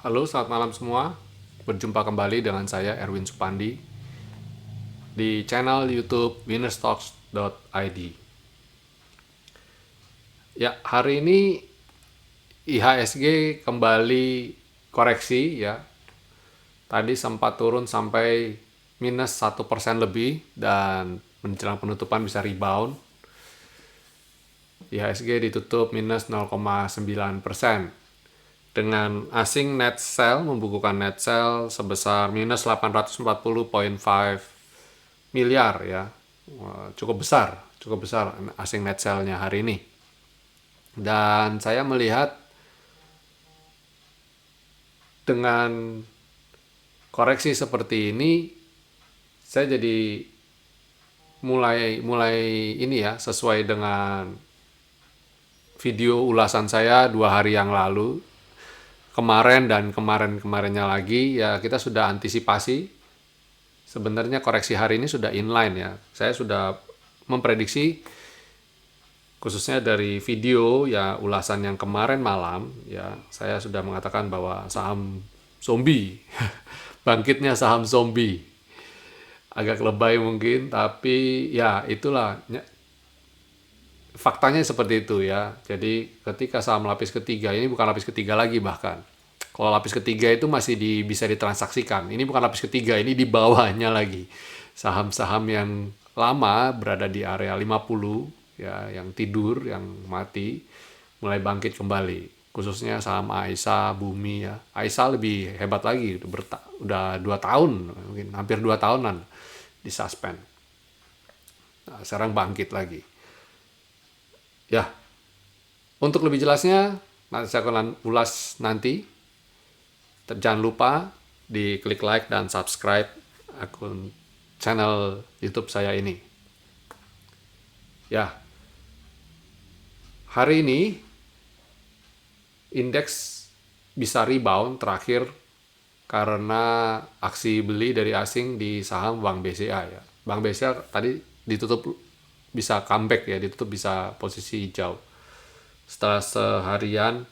Halo, selamat malam semua. Berjumpa kembali dengan saya Erwin Supandi di channel YouTube winnerstocks.id. Ya, hari ini IHSG kembali koreksi ya. Tadi sempat turun sampai minus 1% lebih dan menjelang penutupan bisa rebound. IHSG ditutup minus 0,9%. Dengan asing net sell membukukan net sell sebesar minus 840,5 miliar ya. Cukup besar asing net sell-nya hari ini. Dan saya melihat dengan koreksi seperti ini, saya jadi mulai ini ya, sesuai dengan video ulasan saya 2 hari yang lalu, kemarin dan kemarinnya lagi ya, kita sudah antisipasi. Sebenarnya koreksi hari ini sudah inline ya. Saya sudah memprediksi, khususnya dari video ya ulasan yang kemarin malam ya, saya sudah mengatakan bahwa saham zombie bangkitnya saham zombie, agak lebay mungkin, tapi ya itulah faktanya seperti itu ya. Jadi ketika saham lapis ketiga, ini bukan lapis ketiga lagi bahkan. Kalau lapis ketiga itu masih bisa ditransaksikan. Ini bukan lapis ketiga, ini di bawahnya lagi. Saham-saham yang lama berada di area 50 ya, yang tidur, yang mati, mulai bangkit kembali. Khususnya saham AISA, Bumi ya. AISA lebih hebat lagi, udah 2 tahun, mungkin hampir 2 tahunan di suspend. Nah, sekarang bangkit lagi. Ya, untuk lebih jelasnya nanti saya akan ulas nanti. Jangan lupa di klik like dan subscribe akun channel YouTube saya ini. Ya, hari ini indeks bisa rebound terakhir karena aksi beli dari asing di saham Bank BCA ya. Bank BCA tadi ditutup bisa comeback ya, ditutup bisa posisi hijau. Setelah seharian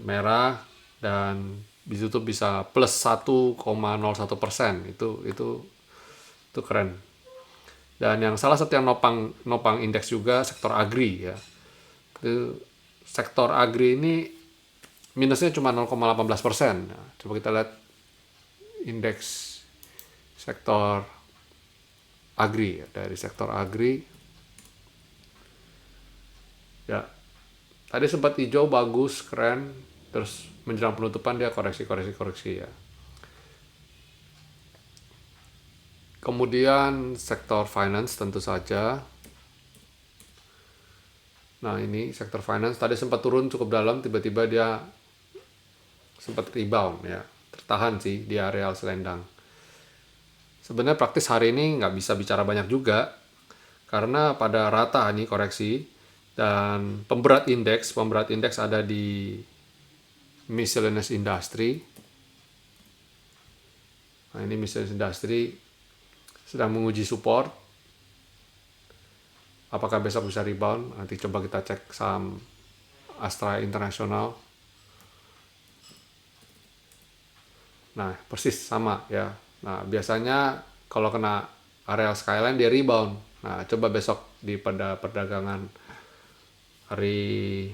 merah dan ditutup bisa plus 1,01%. Itu keren. Dan yang salah satu yang nopang indeks juga sektor agri ya. Itu sektor agri ini minusnya cuma 0,18%. Nah, coba kita lihat indeks sektor agri ya. Dari sektor agri ya, tadi sempat hijau bagus, keren, terus menjelang penutupan dia koreksi ya. Kemudian sektor finance tentu saja. Nah, ini sektor finance tadi sempat turun cukup dalam, tiba-tiba dia sempat rebound ya. Tertahan sih di area selendang. Sebenarnya praktis hari ini nggak bisa bicara banyak juga, karena pada rata nih koreksi, dan pemberat indeks ada di miscellaneous industry. Nah, ini miscellaneous industry sedang menguji support. Apakah besok bisa rebound? Nanti coba kita cek saham Astra International. Nah, persis sama ya. Nah, biasanya kalau kena area skyline dia rebound. Nah, coba besok pada perdagangan hari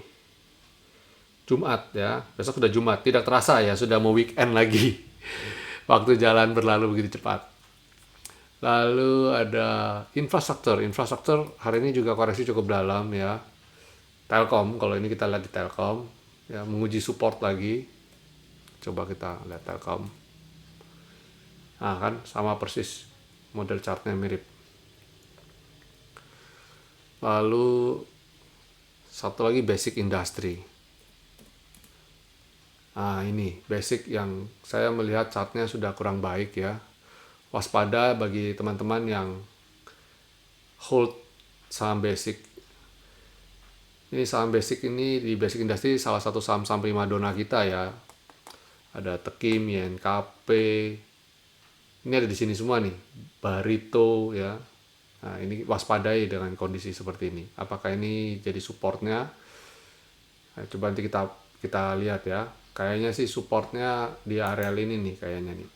Jumat ya. Besok sudah Jumat, tidak terasa ya, sudah mau weekend lagi. Waktu jalan berlalu begitu cepat. Lalu ada infrastruktur hari ini juga koreksi cukup dalam ya. Telkom, kalau ini kita lihat di Telkom ya, menguji support lagi. Coba kita lihat Telkom. Nah kan sama persis, model chartnya mirip. Lalu satu lagi basic industry. Nah ini basic yang saya melihat chartnya sudah kurang baik ya. Waspada bagi teman-teman yang hold saham basic. Ini saham basic ini di basic industry salah satu saham-saham primadona kita ya. Ada Tekim, YNKP. Ini ada di sini semua nih. Barito ya. Nah, ini waspadai dengan kondisi seperti ini. Apakah ini jadi supportnya? Nah, coba nanti kita kita lihat ya. Kayaknya sih supportnya di areal ini nih kayaknya nih.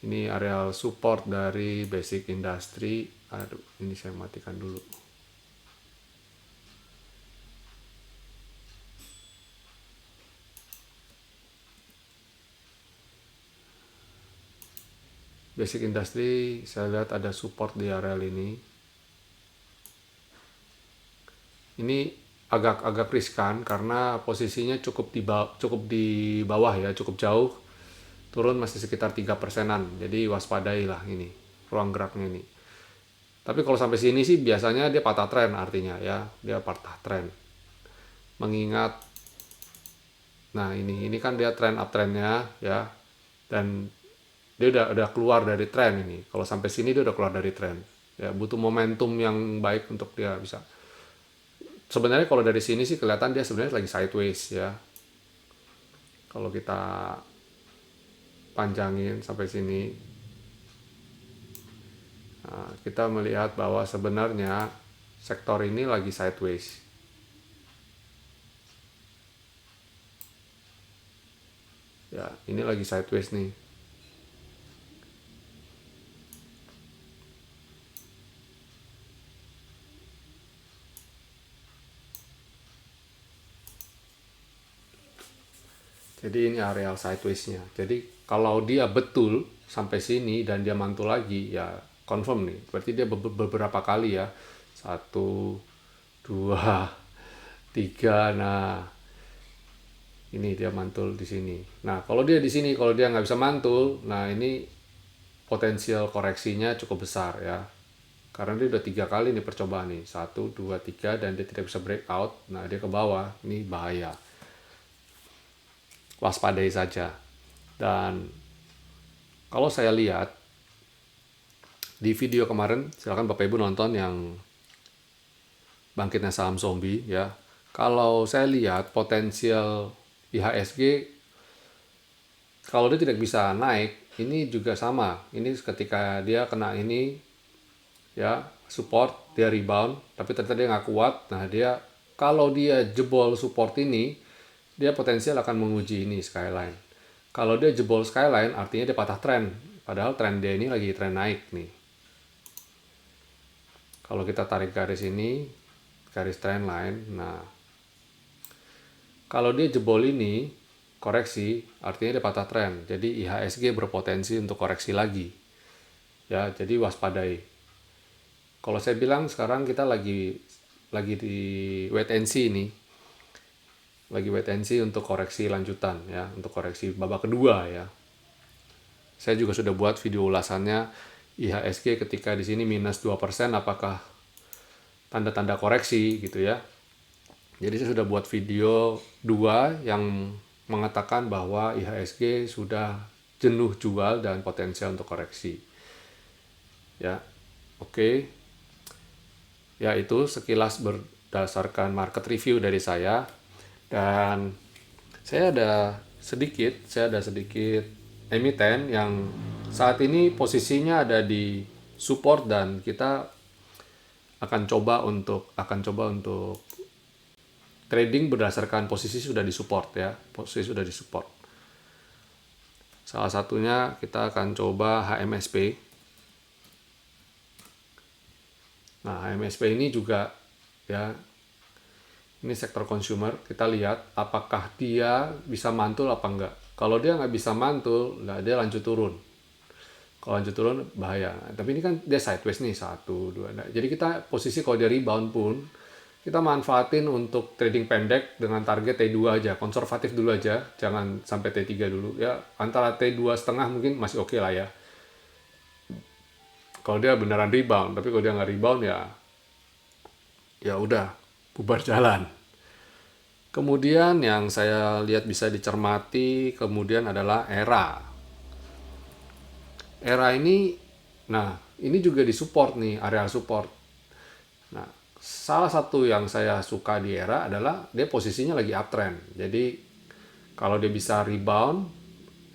Ini areal support dari basic industry. Aduh, ini saya matikan dulu. Basic industry, saya lihat ada support di areal ini. Ini agak riskan karena posisinya cukup di bawah ya, cukup jauh. Turun masih sekitar 3%-an. Jadi waspadailah ini ruang geraknya ini. Tapi kalau sampai sini sih biasanya dia patah tren artinya ya, dia patah tren. Mengingat nah ini kan dia trend uptrendnya ya, dan dia udah keluar dari tren ini. Kalau sampai sini dia udah keluar dari tren. Ya, butuh momentum yang baik untuk dia bisa. Sebenarnya kalau dari sini sih kelihatan dia sebenarnya lagi sideways ya. Kalau kita panjangin sampai sini, nah, kita melihat bahwa sebenarnya sektor ini lagi sideways. Ya, ini lagi sideways nih. Jadi ini areal sideways-nya. Jadi kalau dia betul sampai sini dan dia mantul lagi, ya confirm nih. Berarti dia beberapa kali ya. 1, 2, 3. Nah, ini dia mantul di sini. Nah, kalau dia di sini, kalau dia nggak bisa mantul, nah ini potensial koreksinya cukup besar ya. Karena dia udah 3 kali nih percobaan nih. 1, 2, 3 dan dia tidak bisa breakout. Nah, dia ke bawah. Ini bahaya. Waspadai saja. Dan kalau saya lihat di video kemarin, silakan Bapak Ibu nonton yang bangkitnya saham zombie ya. Kalau saya lihat potensial IHSG, kalau dia tidak bisa naik, ini juga sama. Ini ketika dia kena ini ya, support, dia rebound, tapi ternyata dia nggak kuat. Nah, dia kalau dia jebol support ini, dia potensial akan menguji ini skyline. Kalau dia jebol skyline, artinya dia patah tren. Padahal tren dia ini lagi tren naik nih. Kalau kita tarik garis ini, garis trend line, nah kalau dia jebol ini, koreksi, artinya dia patah tren. Jadi IHSG berpotensi untuk koreksi lagi. Ya, jadi waspadai. Kalau saya bilang sekarang kita lagi di wait and see nih. Lagi wait and see untuk koreksi lanjutan ya, untuk koreksi babak kedua ya. Saya juga sudah buat video ulasannya IHSG ketika di sini minus 2%, apakah tanda-tanda koreksi gitu ya. Jadi saya sudah buat video 2 yang mengatakan bahwa IHSG sudah jenuh jual dan potensial untuk koreksi. Ya. Oke. Ya, itu sekilas berdasarkan market review dari saya. Dan saya ada sedikit emiten yang saat ini posisinya ada di support, dan kita akan coba untuk trading berdasarkan posisi sudah di support ya, posisi sudah di support. Salah satunya kita akan coba HMSP. Nah, HMSP ini juga ya, ini sektor consumer. Kita lihat apakah dia bisa mantul apa enggak. Kalau dia nggak bisa mantul, nah dia lanjut turun. Kalau lanjut turun bahaya. Tapi ini kan dia sideways nih, 1, 2. Nah, jadi kita posisi kalau dia rebound pun kita manfaatin untuk trading pendek dengan target T2 aja, konservatif dulu aja, jangan sampai T3 dulu ya. Antara T2,5 mungkin masih oke lah ya. Kalau dia beneran rebound, tapi kalau dia nggak rebound ya udah bubar jalan. Kemudian yang saya lihat bisa dicermati kemudian adalah era ini. Nah, ini juga disupport nih, area support. Nah, salah satu yang saya suka di era adalah dia posisinya lagi uptrend. Jadi kalau dia bisa rebound,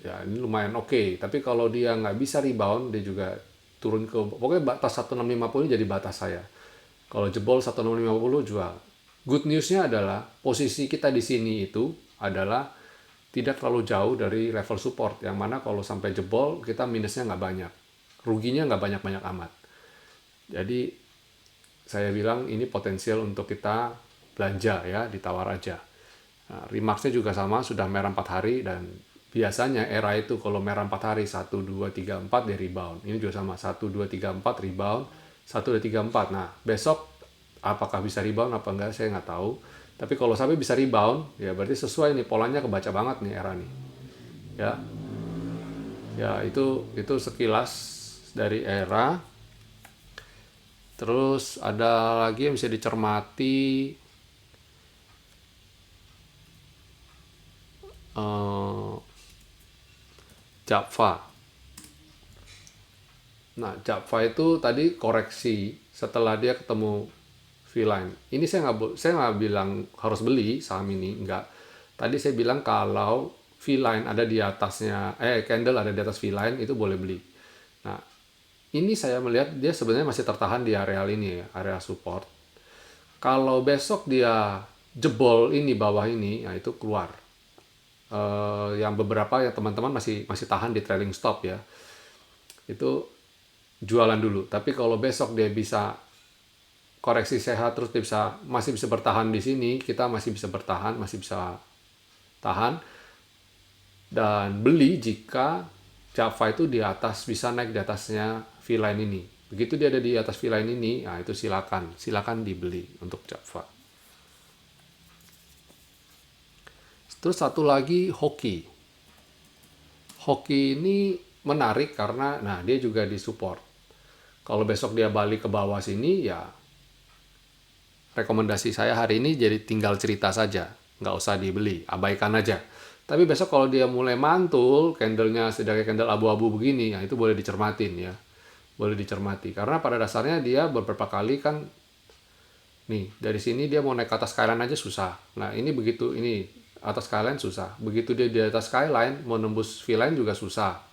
ya ini lumayan oke. Tapi kalau dia nggak bisa rebound, dia juga turun ke, pokoknya batas 1650 ini jadi batas saya. Kalau jebol 1650 jual. Good newsnya adalah posisi kita di sini itu adalah tidak terlalu jauh dari level support, yang mana kalau sampai jebol kita minusnya nggak banyak, ruginya nggak banyak-banyak amat. Jadi saya bilang ini potensial untuk kita belanja ya, ditawar aja. Nah, Remax-nya juga sama, sudah merah 4 hari, dan biasanya era itu kalau merah 4 hari 1, 2, 3, 4 dia rebound. Ini juga sama, 1, 2, 3, 4 rebound, 1, 2, 3, 4. Nah, besok apakah bisa rebound apa enggak saya nggak tahu. Tapi kalau sampai bisa rebound, ya berarti sesuai nih, polanya kebaca banget nih era nih. Ya, ya itu sekilas dari era. Terus ada lagi yang bisa dicermati, eh, Java. Nah, Java itu tadi koreksi setelah dia ketemu V-line. Ini saya nggak bilang harus beli saham ini, enggak. Tadi saya bilang kalau V-line ada di atasnya, candle ada di atas V-line itu boleh beli. Nah, ini saya melihat dia sebenarnya masih tertahan di area ini ya, area support. Kalau besok dia jebol ini bawah ini, nah itu keluar. Yang beberapa ya teman-teman masih masih tahan di trailing stop ya. Itu jualan dulu. Tapi kalau besok dia bisa koreksi sehat terus dia masih bisa bertahan di sini, kita masih bisa bertahan, masih bisa tahan dan beli jika Java itu di atas, bisa naik di atasnya V-line ini. Begitu dia ada di atas V-line ini, nah itu silakan dibeli untuk Java. Terus satu lagi hoki. Hoki ini menarik karena nah dia juga disupport. Kalau besok dia balik ke bawah sini ya rekomendasi saya hari ini jadi tinggal cerita saja, nggak usah dibeli, abaikan aja. Tapi besok kalau dia mulai mantul, candlenya sedang candle abu-abu begini, ya itu boleh dicermatin ya, boleh dicermati. Karena pada dasarnya dia beberapa kali kan, nih dari sini dia mau naik ke atas skyline aja susah. Nah ini begitu, ini atas skyline susah. Begitu dia di atas skyline, mau nembus V-line juga susah.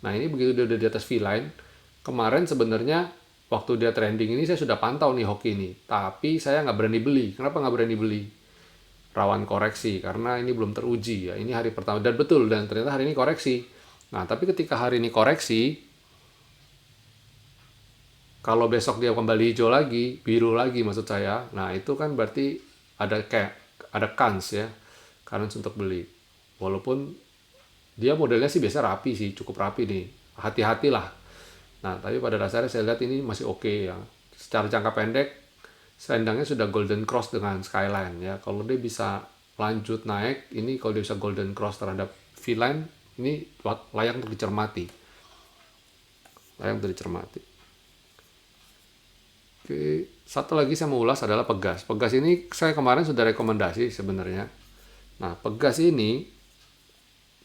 Nah ini begitu dia udah di atas V-line, kemarin sebenarnya waktu dia trending ini saya sudah pantau nih hoki ini, tapi saya nggak berani beli. Kenapa nggak berani beli? Rawan koreksi karena ini belum teruji ya. Ini hari pertama dan betul, dan ternyata hari ini koreksi. Nah tapi ketika hari ini koreksi, kalau besok dia kembali hijau lagi, biru lagi maksud saya, nah itu kan berarti ada kans ya, kans untuk beli. Walaupun dia modelnya sih biasa rapi sih, cukup rapi nih. Hati-hatilah. Nah, tapi pada dasarnya saya lihat ini masih oke ya. Secara jangka pendek, selendangnya sudah golden cross dengan skyline ya. Kalau dia bisa lanjut naik, ini kalau dia bisa golden cross terhadap V-line, ini layak untuk dicermati. Layak untuk dicermati. Oke, satu lagi saya mau ulas adalah Pegas. Pegas ini saya kemarin sudah rekomendasi sebenarnya. Nah, Pegas ini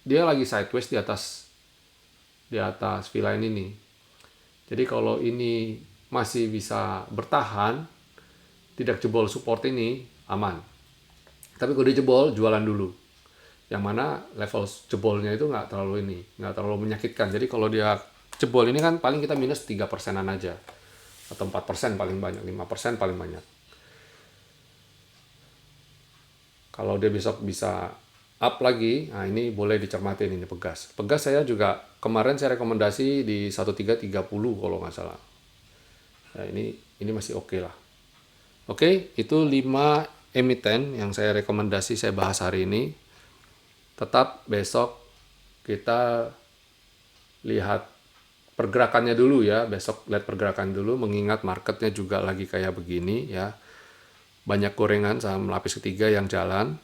dia lagi sideways di atas V-line ini. Jadi kalau ini masih bisa bertahan, tidak jebol support ini, aman. Tapi kalau dia jebol, jualan dulu. Yang mana level jebolnya itu nggak terlalu menyakitkan. Jadi kalau dia jebol ini kan paling kita minus 3%-an aja. Atau 4% paling banyak, 5% paling banyak. Kalau dia besok bisa up lagi, nah ini boleh dicermatin ini Pegas. Pegas saya juga kemarin saya rekomendasi di 1330 kalau nggak salah. Nah, ini masih oke lah. Oke, itu 5 emiten yang saya rekomendasi saya bahas hari ini. Tetap besok kita lihat pergerakannya dulu ya. Besok lihat pergerakan dulu, mengingat marketnya juga lagi kayak begini ya. Banyak gorengan saham lapis ketiga yang jalan.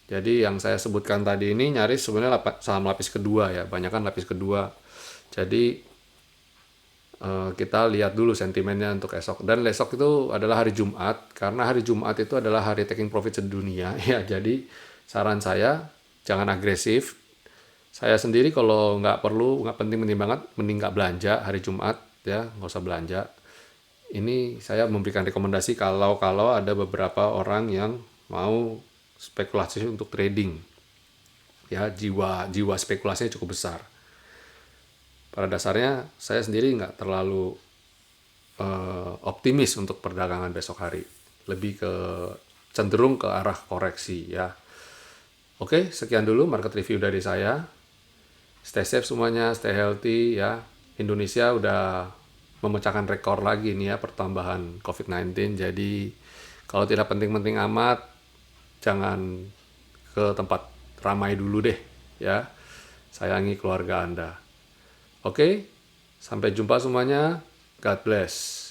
Jadi yang saya sebutkan tadi ini nyaris sebenarnya saham lapis kedua ya, banyak kan lapis kedua. Jadi kita lihat dulu sentimennya untuk esok. Dan esok itu adalah hari Jumat, karena hari Jumat itu adalah hari taking profit sedunia ya. Jadi saran saya jangan agresif. Saya sendiri kalau nggak penting banget, mending nggak belanja hari Jumat ya, nggak usah belanja. Ini saya memberikan rekomendasi kalau ada beberapa orang yang mau spekulasi untuk trading ya, jiwa spekulasinya cukup besar. Pada dasarnya saya sendiri nggak terlalu optimis untuk perdagangan besok hari, lebih ke cenderung ke arah koreksi ya. Oke, sekian dulu market review dari saya. Stay safe semuanya, stay healthy ya. Indonesia udah memecahkan rekor lagi nih ya pertambahan COVID-19. Jadi kalau tidak penting-penting amat, jangan ke tempat ramai dulu deh ya. Sayangi keluarga Anda. Oke, sampai jumpa semuanya. God bless.